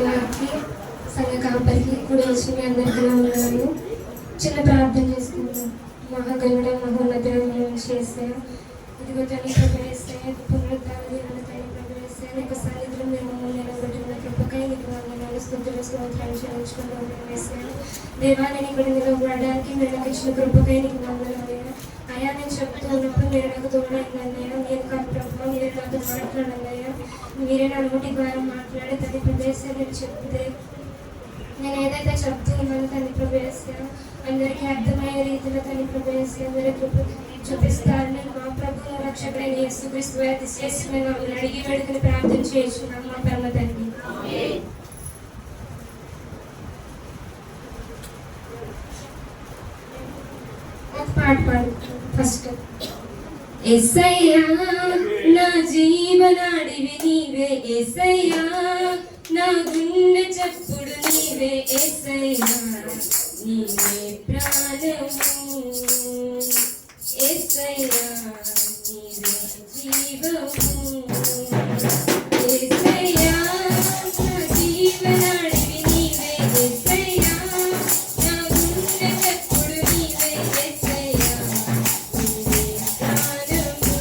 గారికి సంఘ కాపరికి కూడా వచ్చి మీ అందరికీ ఉన్నాను. చిన్న ప్రార్థన చేసుకుంటాం. మహాగణుడ మహోన్నతులను చేస్తే ఇదిగో తల్లి ప్రవేశే పునరుద్ధాన్ని ప్రవేశే నీకు సన్నిధిలో మేము నిలబెట్టిన కృపకై నీకు వందనాలు స్తుతులు స్తోత్రాలు చెల్లించుకుంటూ వేసాను. దేవాన్ని ఇక్కడ నిలబడడానికి మీరు నాకు ఇచ్చిన కృపకై నీకు వందనాలు. అయ్యా నేను చెప్తూ ఉన్నప్పుడు మీరు నాకు తోడైందన్నయ్యా. నేను కాదు ప్రభావ మీరు నాతో మాట్లాడాలయ్యా. మీరే నా నోటి ద్వారా మాట్లాడే తల్లి ప్రవేశం నేను చెప్తే నేను ఏదైతే చెప్తూ ఉన్నానో తల్లి ప్రవేశం అందరికీ అర్థమయ్యే రీతిలో తల్లి ప్రవేశం మీరు చూపిస్తారని మా ప్రభు రక్షకుడైన యేసుక్రీస్తు అతిశేషమైన అడిగి వేడుకని ప్రార్థన చేస్తున్నాం మా పరమ తండ్రి. ఒక పాట పాడు ఫస్ట్. యేసయ్యా నా జీవనాడివి నీవే, యేసయ్యా నా గుండె చప్పుడు నీవే, యేసయ్యా నీవే ప్రాణము, యేసయ్యా నీవే జీవము, యేసయ్యా నా జీవనాడివి నీవే, యేసయ్యా నా గుండె చప్పుడు నీవే, యేసయ్యా నీవే ప్రాణము,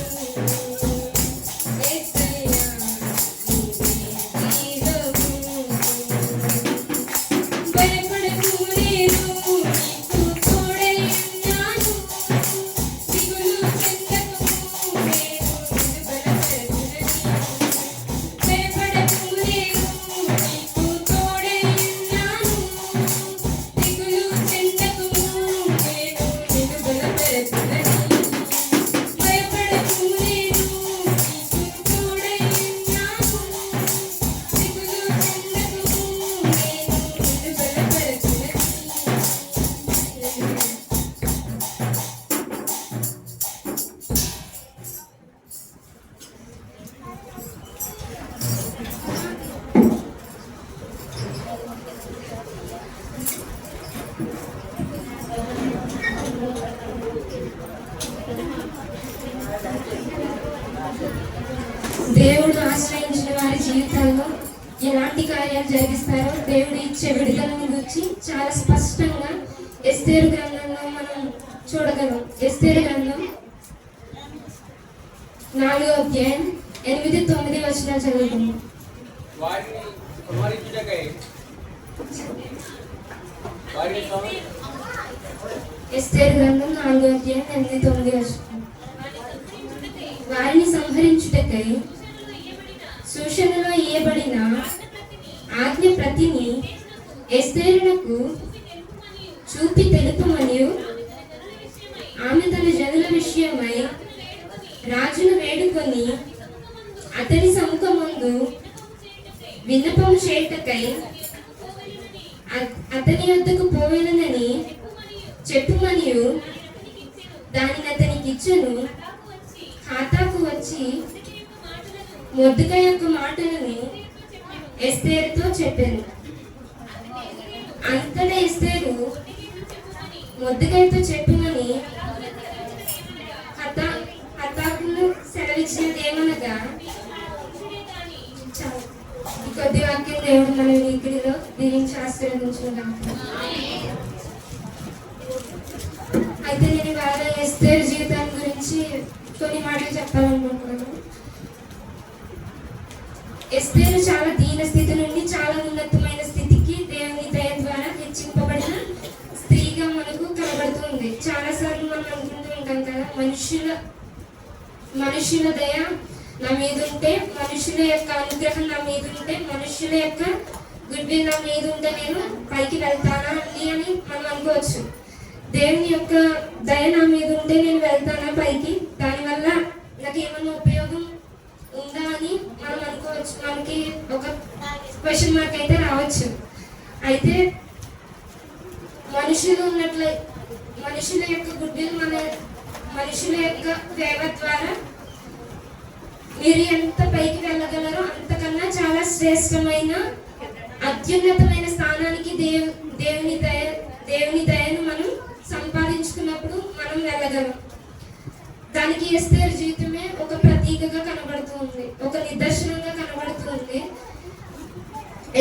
యేసయ్యా నీవే జీవము. భయపడకు నేను నీకు తోడై ఉన్నాను, దిగులు చెందకు నేను నిన్ను బలపరచునని. భయపడకు నేను నీకు తోడై ఉన్నాను, దిగులు చెందకు నేను నిన్ను బలపరచునని. భయపడకు నేను నీకు తోడై ఉన్నాను, దిగులు చెందకు నేను నిన్ను బలపరచునని. దేవుడు ఆశ్రయించిన వారి జీవితాల్లో ఎలాంటి కార్యాలు జరిగిస్తారో దేవుడు ఇచ్చే విడుదలను గురించి చాలా స్పష్టంగా ఎస్తేరు గ్రంథంలో మనం చూడగలం. ఎస్తేరు గ్రంథం 4వ అధ్యాయం 8-9 వచనాలు చదువుకుందాం. ఎస్తేరు గ్రంథం 4వ అధ్యాయం 8-9 వచనం. వారిని సంహరించుటకై సూచనలో ఇయ్యబడిన ఆజ్ఞ ప్రతిని ఎస్తేరునకు చూపి తెలుపమని ఆమె తన జనుల విషయమై రాజును వేడుకొని అతని సముఖమందు విన్నపము చేయుటకై అతని వద్దకు పోవెలనని చెప్పుమనియు దానిని అతనికి ఇచ్చెను. హాతాకు వచ్చి మొర్దెకై యొక్క మాటలను ఎస్తేరుతో చెప్పాను. అంతటా ఎస్తేరు మొర్దెకైతో చెప్పమని హతాకును సెలవిచ్చినది ఏమనగా, ఈ కొద్ది వాక్యం దేవుడు మన వినికిడిలో దీవించి ఆశీర్వదించుకుంటాం. అయితే నేను ఇవాళ ఎస్తేరు జీవితం గురించి కొన్ని మాటలు చెప్పాలనుకుంటున్నాను. ఎస్తేరు చాలా దీన స్థితి నుండి చాలా ఉన్నతమైన స్థితికి దేవుని దయ ద్వారా హెచ్చింపబడిన స్త్రీగా మనకు కనబడుతుంది. చాలాసార్లు మనం అనుకుంటూ ఉంటాం కదా, మనుషుల దయ నా మీద ఉంటే, మనుషుల యొక్క అనుగ్రహం నా మీద ఉంటే, మనుషుల యొక్క గుడ్ విల్ నా మీద ఉంటే నేను పైకి వెళ్తానా అండి అని మనం అనుకోవచ్చు. దేవుని యొక్క దయ నా మీద ఉంటే నేను వెళ్తానా పైకి, దానివల్ల నాకు ఏమన్నా ఉపయోగం ఉందా అని మనం అనుకోవచ్చు. మనకి ఒక క్వశ్చన్ మార్క్ అయితే రావచ్చు. అయితే మనుషుల యొక్క గుడ్ విల్ మనుషుల యొక్క సేవ ద్వారా మీరు ఎంత పైకి వెళ్ళగలరో అంతకన్నా చాలా శ్రేష్టమైన అత్యున్నతమైన స్థానానికి దేవుని దయను మనం సంపాదించుకున్నప్పుడు మనం వెళ్ళగలం. దానికి ఎస్తేరు జీవితమే ఒక ప్రతీకగా కనబడుతుంది, ఒక నిదర్శనంగా కనబడుతుంది.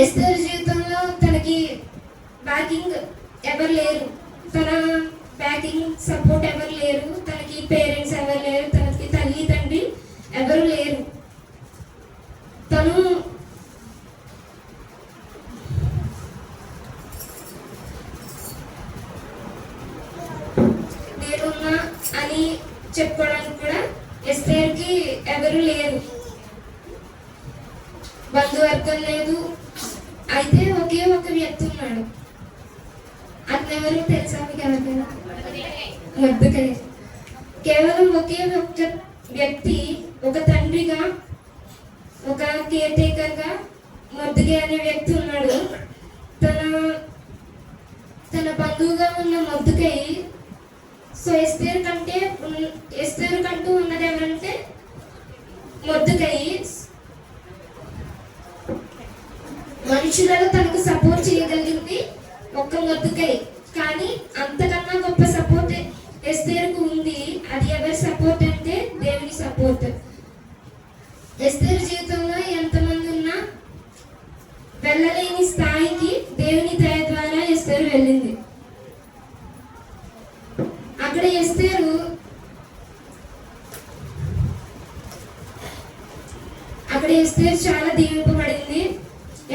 ఎస్తేరు జీవితంలో తనకి బ్యాకింగ్ ఎవరు లేరు, తన బ్యాకింగ్ సపోర్ట్ ఎవరు లేరు, తనకి పేరెంట్స్ ఎవరు లేరు, తనకి తల్లి తండ్రి ఎవరు లేరు. తను నేనున్నా అని చెప్పుకోవడానికి కూడా ఎస్తేర్కి ఎవరు లేరు, బంధువర్గం లేదు. అయితే ఒకే ఒక వ్యక్తి ఉన్నాడు, అతనెవరు తెలుసా మీకు ఎవరికైనా? మొర్దెకై. కేవలం ఒకే ఒక్క వ్యక్తి, ఒక తండ్రిగా, ఒక కేర్ టేకర్గా మొర్దెకై అనే వ్యక్తి ఉన్నాడు. తన బంధువుగా ఉన్న మొర్దెకై సో ఎస్తేరు కంటూ ఉన్నది ఎవరంటే మొర్దెకై. మనుషులలో తనకు సపోర్ట్ చేయగలిగింది ఒక్క మొర్దెకై, కానీ అంతకన్నా గొప్ప సపోర్ట్ ఎస్తేరుకు ఉంది. అది ఎవరి సపోర్ట్ అంటే దేవుని సపోర్ట్. ఎస్తేరు జీవితంలో ఎంతమంది ఉన్నా వెళ్ళలేని స్థాయికి దేవుని దయ ద్వారా ఎస్తేరు వెళ్ళింది. అక్కడ ఎస్తేరు చాలా దీవింపబడింది.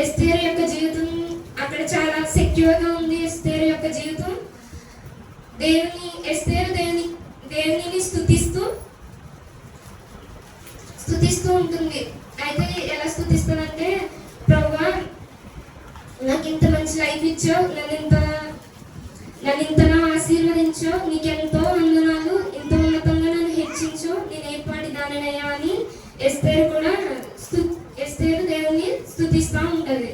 ఎస్తేరు యొక్క జీవితం అక్కడ చాలా సెక్యూర్గా ఉంది. ఎస్తేరు యొక్క జీవితం దేవునిని స్తుతిస్తూ ఉంటుంది. అయితే ఎలా స్తుతిస్తుందంటే, ప్రభువా నాకు ఇంత మంచి లైఫ్ ఇచ్చావు, నన్ను ఇంతలా ఆశీర్వదించావు, నీకెంతో వందనాలు, ఇంత ఉన్నతంగా నన్ను హెచ్చించు, నేను ఏర్పాటి దానినయ్యా అని ఎస్తేరు దేవుని స్తుతిస్తూ ఉంటుంది.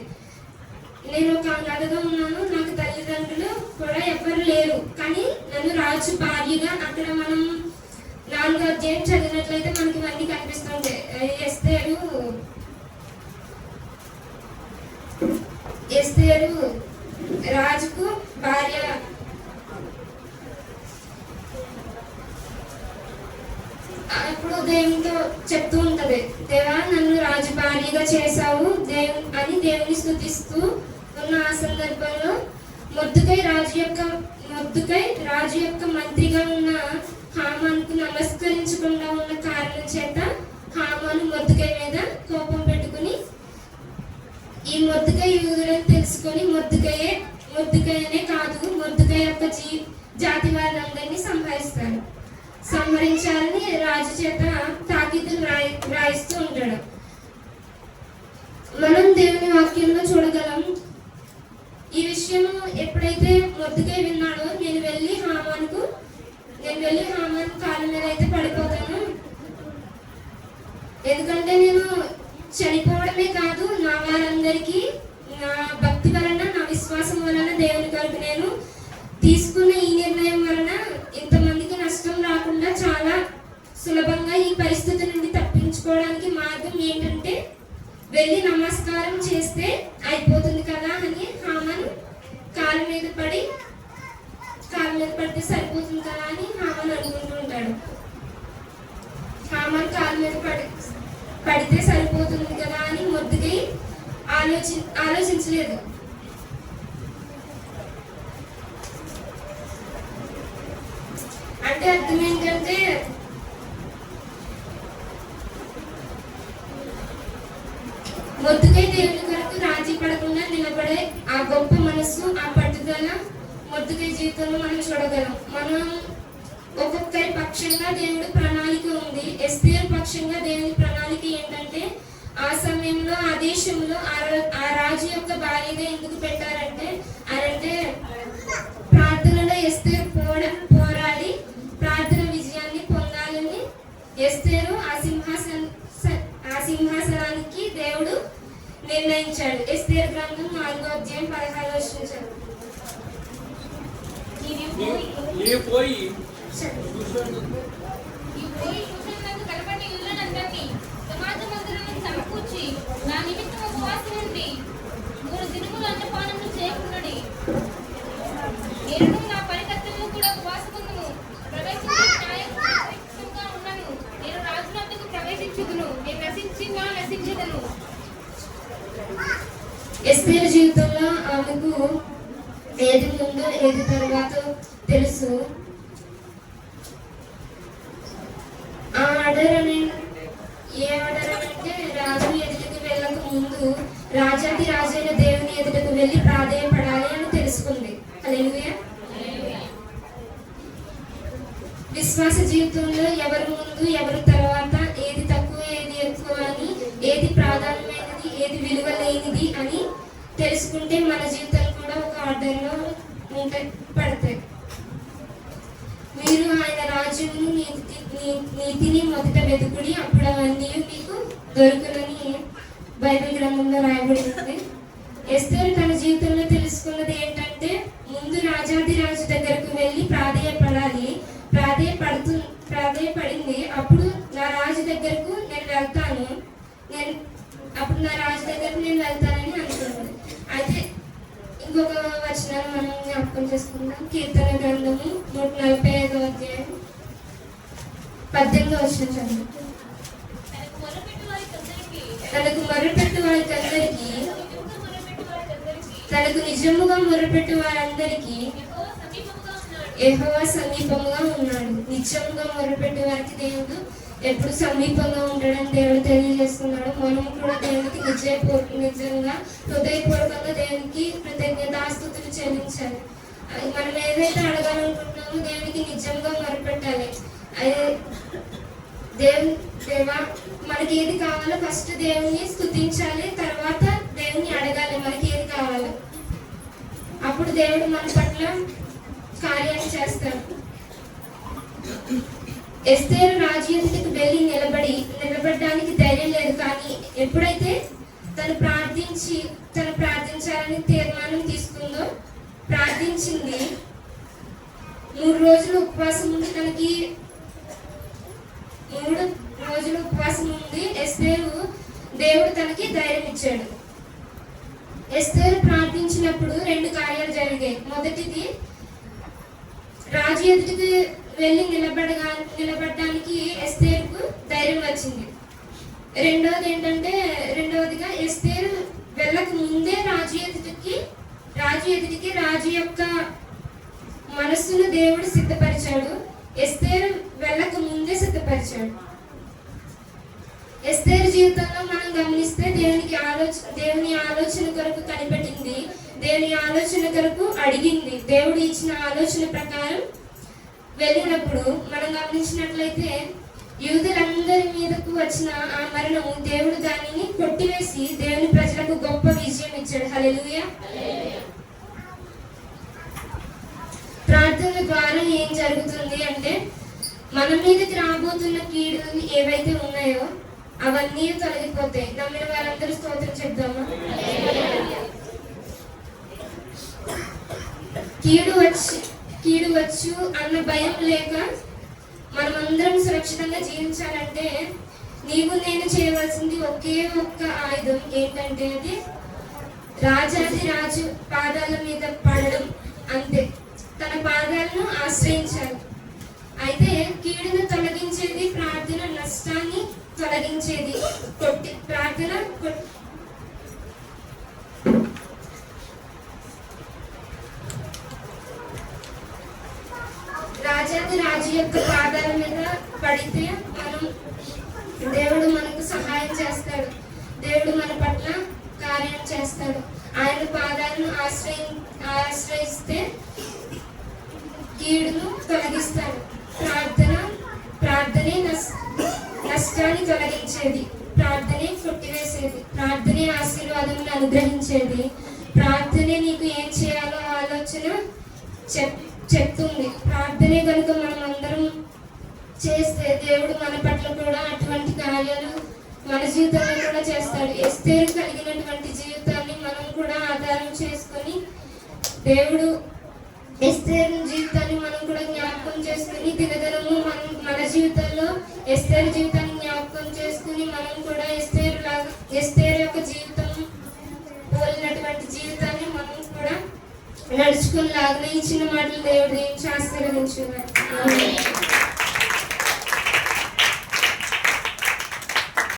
నేను ఒక అనాథగా ఉన్నాను, నాకు తల్లిదండ్రులు కూడా ఎవ్వరు లేరు, కానీ నన్ను రాజు భార్యగా, అక్కడ మనం 4వ అధ్యాయం చదివినట్లయితే మనకి ఇవన్నీ కనిపిస్తుంటాయి. ఎస్తేరు రాజుకు భార్య. అప్పుడు దేవునితో చెప్తూ ఉంటది, దేవా నన్ను రాజు భార్యగా చేశావు అని దేవుని స్తుతిస్తూ ఉన్న ఆ సందర్భంలో మొర్దెకై రాజు యొక్క మంత్రిగా ఉన్న హామానుకు నమస్కరించకుండా ఉన్న కారణం చేత హామాను మొర్దెకై మీద కోపం పెట్టుకుని, ఈ మొర్దెకై యూదులని తెలుసుకొని మొర్దెకైనే కాదు, మొర్దెకై యొక్క జాతి వారిని సంహరించాలని రాజు చేత తాకీదులు రాయిస్తూ ఉంటాడు. మనం దేవుని వాక్యంలో చూడగలం. ఈ విషయం ఎప్పుడైతే మొర్దెకై విన్నాడో, నేను వెళ్ళి హామాను కాళ్ళ మీద అయితే పడిపోతాను, ఎందుకంటే నేను చనిపోవడమే కాదు, నా వారందరికీ నా భక్తి వలన, నా విశ్వాసం వలన దేవుని కొరకు నేను తీసుకున్న ఈ నిర్ణయం వలన ఇంతమందికి నష్టం రాకుండా చాలా సులభంగా ఈ పరిస్థితి నుండి తప్పించుకోవడానికి మార్గం ఏంటంటే వెళ్ళి నమస్కారం చేస్తే అయిపోతుంది కదా అని హామాను కాళ్ళ మీద పడితే సరిపోతుంది కదా అని హామాను అనుకుంటూ ఉంటాడు. హామాను కాళ్ళ మీద పడితే సరిపోతుంది కదా అని మొర్దెకై ఆలోచించలేదు. అంటే అర్థం ఏంటంటే, మొర్దెకై దేవుని కొరకు రాజీ పడకుండా నిలబడే ఆ గొప్ప మనస్సు, ఆ పట్టుదల మొర్దెకై జీవితంలో మనం చూడగలం. మనం ఒక్కొక్కరి పక్షంగా దేవుడి ప్రణాళిక ఉంది. ఎస్తేరు పక్షంగా దేవుని ప్రణాళిక ఏంటంటే, ఆ సమయంలో ఆ దేశంలో ఆ రాజు యొక్క భార్యగా ఎందుకు పెట్టారంటే, ప్రార్థనలో ఎస్తేరు పోరాడి ప్రార్థన విజయాన్ని పొందాలని ఎస్తేరు ఆ సింహాసనానికి దేవుడు నిర్ణయించాడు. ఎస్తేరు గ్రంథం 4వ అధ్యాయం 16వ వచనం. ఎస్తేరు జీవితంలో ఆమెకు ఏది ముందు ఏది తర్వాత తెలుసు. ఆ ఆర్డర్ అని ఏ ఆర్డర్ అంటే రాజు ఎదుటికి వెళ్ళక ముందు రాజాది రాజైన దేవుని ఎదుటకు వెళ్ళి ప్రాధేయపడాలి అని తెలుసుకుంది. హల్లెలూయా. విశ్వాస జీవితంలో ఎవరు ముందు ఎవరు తర్వాత, ఏది తక్కువ ఏది ఎక్కువ అని, ఏది ప్రాధాన్యమైనది ఏది విలువ లేనిది అని తెలుసుకుంటే మన జీవితాలు కూడా ఒక ఆర్డర్లో పడతాయి. మీరు ఆయన రాజ్యమును నీతిని మొదట వెతుకుడి, అప్పుడు అవన్నీ మీకు దొరుకునని బైబిల్ గ్రంథంలో రాయబడి ఉంది. ఎస్తేరు తన జీవితంలో తెలుసుకున్నది ఏంటంటే ముందు రాజాది రాజు దగ్గరకు వెళ్ళి ప్రాధేయపడాలి. ప్రాధేయపడింది. అప్పుడు నా రాజు దగ్గరకు నేను వెళ్తాను, నేను వెళ్తానని అనుకున్నాను. అయితే ఇంకొక వచనాన్ని మనం జ్ఞాపకం చేసుకుందాం. కీర్తన గ్రంథము 145వ అధ్యాయం 18వ వచనం చదువు. తనకు మొరపెట్టు వారికందరికీ, తనకు నిజముగా మొరపెట్టు వారందరికీ యెహోవా సమీపముగా ఉన్నాడు. నిత్యముగా మొరపెట్టే వారికి దేవుడు ఎప్పుడు సమీపంగా ఉంటాడని దేవుడు తెలియజేస్తున్నాడు. మనం కూడా దేవునికి నిజంగా హృదయపూర్వకంగా దేవునికి కృతజ్ఞతాస్తుతులు చెల్లించాలి. మనం ఏదైతే అడగాలనుకుంటున్నామో దేవునికి నిజంగా మొరపెట్టాలి. దేవా మనకి ఏది కావాలో ఫస్ట్ దేవుని స్తుతించాలి, తర్వాత దేవుని అడగాలి మనకి ఏది కావాలో. అప్పుడు దేవుడు మన పట్ల కార్యాన్ని చేస్తాడు. ఎస్తేరు రాజు ఎదుటికి వెళ్ళి నిలబడడానికి ధైర్యం లేదు. కానీ ఎప్పుడైతే తను ప్రార్థించాలని తీర్మానం తీసుకుందో, ప్రార్థించింది, 3 రోజులు ఉపవాసం ఉంది. 3 రోజులు ఉపవాసం ఉంది. ఎస్తేరు దేవుడు తనకి ధైర్యం ఇచ్చాడు. ఎస్తేరు ప్రార్థించినప్పుడు 2 కార్యాలు జరిగాయి. మొదటిది, రాజు ఎదుటికి వెళ్ళి నిలబడడానికి ఎస్తేరుకు ధైర్యం వచ్చింది. రెండవదిగా ఎస్తేరు వెళ్ళక ముందే రాజు ఎదుటికి రాజు యొక్క మనస్సును దేవుడు సిద్ధపరిచాడు. ఎస్తేరు వెళ్ళక ముందే సిద్ధపరిచాడు. ఎస్తేరు జీవితంలో మనం గమనిస్తే దేవుని ఆలోచన కొరకు కనిపెట్టింది, దేవుని ఆలోచన కొరకు అడిగింది. దేవుడు ఇచ్చిన ఆలోచన ప్రకారం వెళ్ళినప్పుడు మనం గమనించినట్లయితే యూదులందరి మీదకు వచ్చిన ఆ మరణము దేవుడు దానిని కొట్టివేసి దేవుని ప్రజలకు గొప్ప విజయం ఇచ్చాడు. హల్లెలూయా. ప్రార్థన ద్వారా ఏం జరుగుతుంది అంటే మన మీదకి రాబోతున్న కీడులు ఏవైతే ఉన్నాయో అవన్నీ తొలగిపోతాయి. నమ్మిన వారందరూ స్తోత్రం చెప్దామా? కీడు వచ్చు అన్న భయం లేక మనమందరం సురక్షితంగా జీవించాలంటే నీవు నేను చేయవలసింది ఒకే ఒక్క ఆయుధం. ఏంటంటే అది రాజాది రాజు పాదాల మీద పడడం. అంతే, తన పాదాలను ఆశ్రయించాలి. అయితే కీడును తొలగించేది ప్రార్థన, నష్టాన్ని తొలగించేది ప్రార్థన. రాజాది రాజు యొక్క పాదాల మీద పడితే దేవుడు మనకు సహాయం చేస్తాడు. దేవుడు మన పట్ల కార్యం చేస్తాడు. ఆయన పాదాలను ఆశ్రయిస్తే కీడును తొలగిస్తాడు. ప్రార్థనే నష్టాన్ని తొలగించేది, ప్రార్థనే కొట్టివేసేది, ప్రార్థనే ఆశీర్వాదమును అనుగ్రహించేది, ప్రార్థనే నీకు ఏం చేయాలో ఆలోచన చెప్తుంది. ప్రార్థనే కనుక మనం అందరం చేస్తే దేవుడు మన పట్ల కూడా అటువంటి కార్యాలు మన జీవితంలో కూడా చేస్తాడు. ఎస్తేరు కలిగినటువంటి జీవితాన్ని మనం కూడా ఆధారం చేసుకొని దేవుడు ఎస్తేరు జీవితాన్ని మనం కూడా జ్ఞాపకం చేసుకుని దినదినము మన జీవితంలో ఎస్తేరు జీవితాన్ని జ్ఞాపకం చేసుకుని మనం కూడా ఎస్తేరు యొక్క జీవితం పోలినటువంటి జీవితాన్ని మనం కూడా నడుచుకుని లాగానే ఇచ్చిన మాటలు దేవుడు దీవించి ఆశీర్వదించున్నారు.